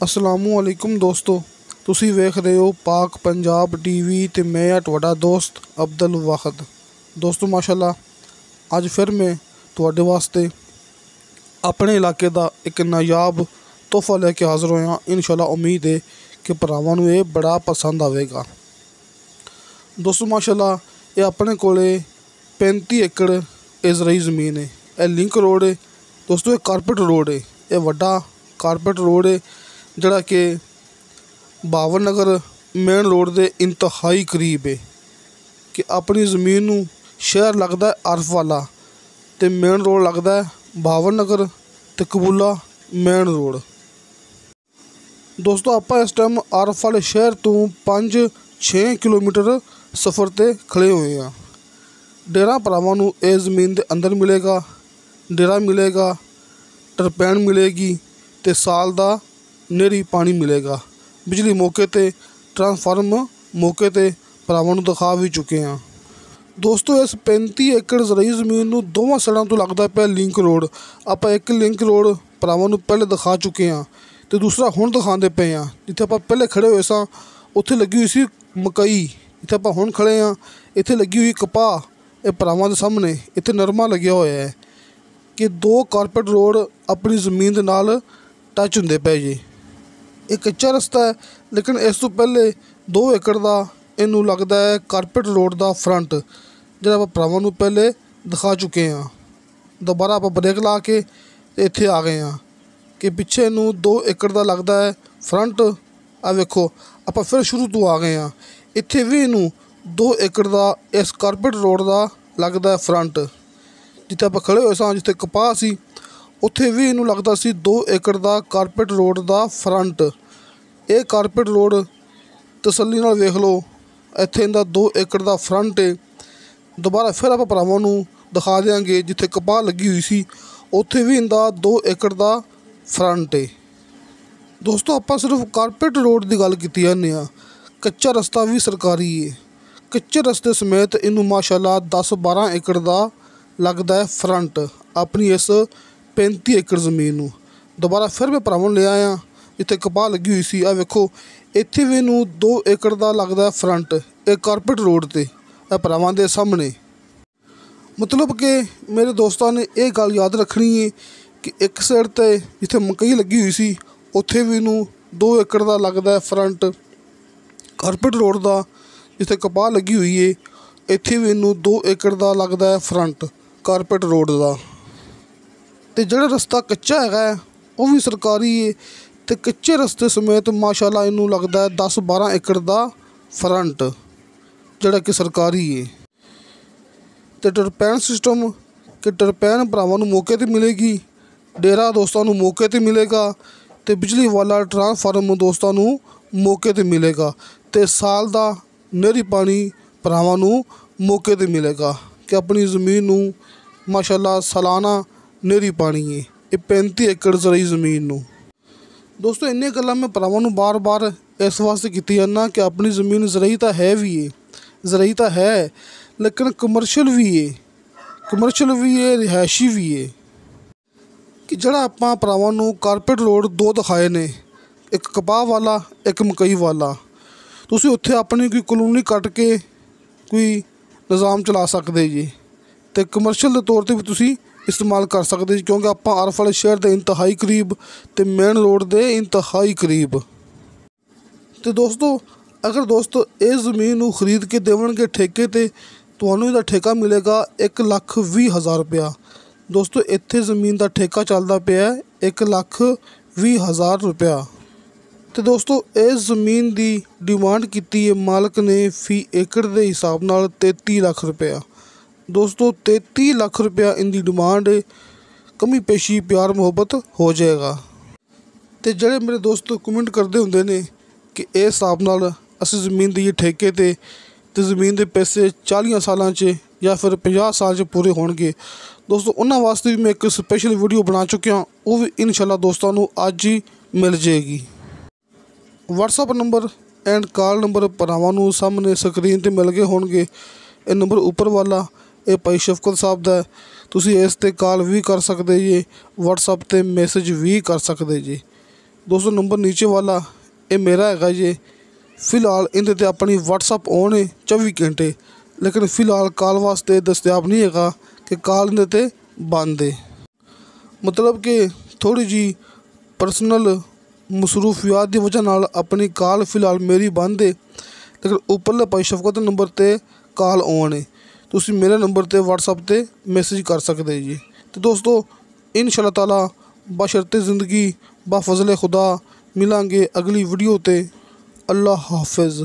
असलामुअलैकुम दोस्तों, ਤੁਸੀਂ ਵੇਖ ਰਹੇ ਹੋ ਪਾਕ ਪੰਜਾਬ ਟੀਵੀ ਤੇ ਮੈਂ ਆ ਤੁਹਾਡਾ ਦੋਸਤ ਅਬਦੁਲ ਵਾਹਦ। ਦੋਸਤੋ ਮਾਸ਼ਾਅੱਲਾ ਅੱਜ ਫਿਰ ਮੈਂ ਤੁਹਾਡੇ ਵਾਸਤੇ ਆਪਣੇ ਇਲਾਕੇ ਦਾ ਇੱਕ ਨਾਯਾਬ ਤੋਹਫਾ ਲੈ ਕੇ ਹਾਜ਼ਰ ਹੋਇਆ। ਇਨਸ਼ਾਅੱਲਾ ਉਮੀਦ ਹੈ ਕਿ ਭਰਾਵਾਂ ਨੂੰ ਇਹ ਬੜਾ ਪਸੰਦ ਆਵੇਗਾ। ਦੋਸਤੋ ਮਾਸ਼ਾਅੱਲਾ ਇਹ ਆਪਣੇ ਕੋਲੇ 35 ਏਕੜ ਇਜ਼ਰਾਈ ਜ਼ਮੀਨ ਹੈ। ਇਹ ਲਿੰਕ ਰੋਡ ਹੈ ਦੋਸਤੋ, ਇਹ ਕਾਰਪੇਟ ਰੋਡ ਹੈ। ਇਹ ਵੱਡਾ ਕਾਰਪੇਟ ਰੋਡ ਹੈ ਜਿਹੜਾ ਕਿ ਬਾਵਨ ਨਗਰ ਮੇਨ रोड के इंतहाई करीब है कि अपनी ज़मीन नूं शहर लगता है आरफ वाला तो मेन रोड लगता है बावन नगर तो कबूला मेन रोड। दोस्तों आप इस टाइम आरफ वाले शहर तो 5-6 किलोमीटर सफ़र ते खड़े हुए हैं। डेरा भरावां नूं इस ज़मीन के अंदर मिलेगा, डेरा मिलेगा, टरपैन मिलेगी तो साल का नेरी पानी मिलेगा। बिजली मौके ते ट्रांसफार्म मौके ते भरावां नूं दिखा भी चुके हैं। दोस्तों इस 35 एकड़ ज़राई ज़मीन नूं दोवां साइडां तो लगदा पिया लिंक रोड। आपां एक लिंक रोड भरावां नूं पहले दिखा चुके हैं तो दूसरा हुण दिखाते पे हैं। जिथे आपां पहले खड़े हुए सां उत्थे लगी हुई सी मकई, जिथे आपां हुण खड़े हैं इत्थे लगी हुई कपाह। ये भरावां दे सामने इत्थे नरमा लग्या होया है कि 2 कारपेट रोड अपनी ज़मीन दे नाल टच हुंदे पे जी। एक कच्चा रस्ता है लेकिन इस तो पहले 2 एकड़ का इनू लगता है कारपेट रोड का फ्रंट जो आप भरावां नूं पहले दिखा चुके हैं। दोबारा आप ब्रेक ला के इत्थे आ गए हैं कि पिछे इनू 2 एकड़ का लगता है फ्रंट। आ वेखो आप फिर शुरू तो आ गए हैं, इत्थे भी इनू 2 एकड़ का इस कारपेट रोड का लगता है फ्रंट। जिथे आप खड़े हुए सां जिथे कपाह सी उत्थे भी इनू लगता सी 2 एकड़ का कारपेट रोड का फ्रंट। ये कारपेट रोड तसल्ली नाल वेख लो, इत्थे इनदा 2 एकड़ का फ्रंट है। दोबारा फिर आप भरावां नूं दिखा देंगे जिथे कपाह लगी हुई सी उत्थे भी इनदा 2 एकड़ का फ्रंट है। दोस्तों आप सिर्फ कारपेट रोड की गल कीती जाने आ, कच्चा रस्ता भी सरकारी है। कच्चे रस्ते समेत इनू माशाअल्लाह 10-12 एकड़ का लगता है फ्रंट अपनी इस 35 एकड़ ज़मीन नूं। दोबारा फिर मैं भरावां ले आया जिथे कपाह लगी हुई सी। आ वेखो इत्थे भी इनू 2 एकड़ का लगता है फ्रंट एक कारपेट रोड ते भरावां दे सामने। मतलब कि मेरे दोस्तों ने यह गल याद रखनी है कि एक साइड ते जिथे मकई लगी हुई सी उत्थे भी इनू 2 एकड़ का लगता है फ्रंट कारपेट रोड का। जिथे कपाह लगी हुई है इत्थे भी इनू 2 एकड़ का लगता है फ्रंट कारपेट रोड का। तो जो रस्ता कच्चा है वह भी सरकारी है तो कच्चे रस्ते समेत माशाअल्लाह इनू लगता है 10-12 एकड़ का फ्रंट जोड़ा कि सरकारी है। तो टरपैन सिस्टम कि टरपैन भरावां नूं मौके ते मिलेगी, डेरा दोस्तों नूं मौके ते मिलेगा तो बिजली वाला ट्रांसफार्म दोस्तों नूं मौके ते मिलेगा तो साल का नेरी पानी भरावां नूं मौके ते मिलेगा कि अपनी ज़मीन नूं माशाअल्लाह सालाना नेरी पानी है। ये 35 एकड़ ज़राई ज़मीन नूं। दोस्तों इन्नी गल्लां मैं भरावां नूं बार बार इस वास्ते कीती जाना कि अपनी ज़मीन ज़राई तो है भी है, ज़राई तो है लेकिन कमर्शियल भी है, कमर्शियल भी है, रिहायशी भी है। कि जड़ा आपां भरावां नूं कारपेट रोड 2 दिखाए ने, एक कपाह वाला एक मकई वाला, तुसीं उत्थे अपनी कोई कलोनी कट के कोई निज़ाम चला सकते जी तो कमर्शियल के तौर पर भी तुसीं इस्तेमाल कर सकते जी क्योंकि आप आरफ वाले शहर के इंतहाई करीब तो मेन रोड के इंतहाई करीब। तो दोस्तों अगर दोस्तों इस ज़मीन नूं खरीद के देवणगे ठेके ते तुहानूं इहदा ठेका मिलेगा 1,20,000 रुपया। दोस्तों इत्थे ज़मीन का ठेका चलता पिया 1,20,000 रुपया। तो दोस्तों इस ज़मीन की डिमांड की है मालक ने फी एकड़ के हिसाब नाल 33 लाख रुपया। दोस्तों 33 लाख रुपया इनकी डिमांड है, कमी पेशी प्यार मुहब्बत हो जाएगा। तो जोड़े मेरे दोस्त कमेंट करते होंगे ने कि इस हिसाब नाल असीं ज़मीन दईए ठेके ते तो ज़मीन के पैसे 40 सालों या फिर 50 साल पूरे होणगे। दोस्तों उन्होंने वास्ते भी मैं एक स्पैशल वीडियो बना चुकिया, वो भी इंशाअल्लाह दोस्तों नूं अज ही मिल जाएगी। WhatsApp number and call number भरावां नूं सामने स्क्रीन ते मिल गए होणगे। ये नंबर उपर वाला ये भाई शफकत साहब का है, तुसीं इस ते कॉल भी कर सकते जी, WhatsApp ते मैसेज भी कर सकते जी। दोस्तों नंबर नीचे वाला ये मेरा है जी। फिलहाल इनते ते अपनी व्हाट्सअप ऑन है 24 घंटे, लेकिन फिलहाल कॉल वास्ते दस्तियाब नहीं है कि कॉल इनते ते बंद है। मतलब कि थोड़ी जी पर्सनल मसरूफियात की वजह नाल अपनी कॉल फिलहाल मेरी बंद है, लेकिन उपरले भाई शफकत नंबर ते कॉल ऑन है। तुसी मेरे नंबर ते व्हाट्सअप ते मैसेज कर सकते जी। तो दोस्तों इंशाअल्लाह ताला बशर्ते ज़िंदगी बा फज़ले खुदा मिलांगे अगली वीडियो ते। अल्लाह हाफिज़।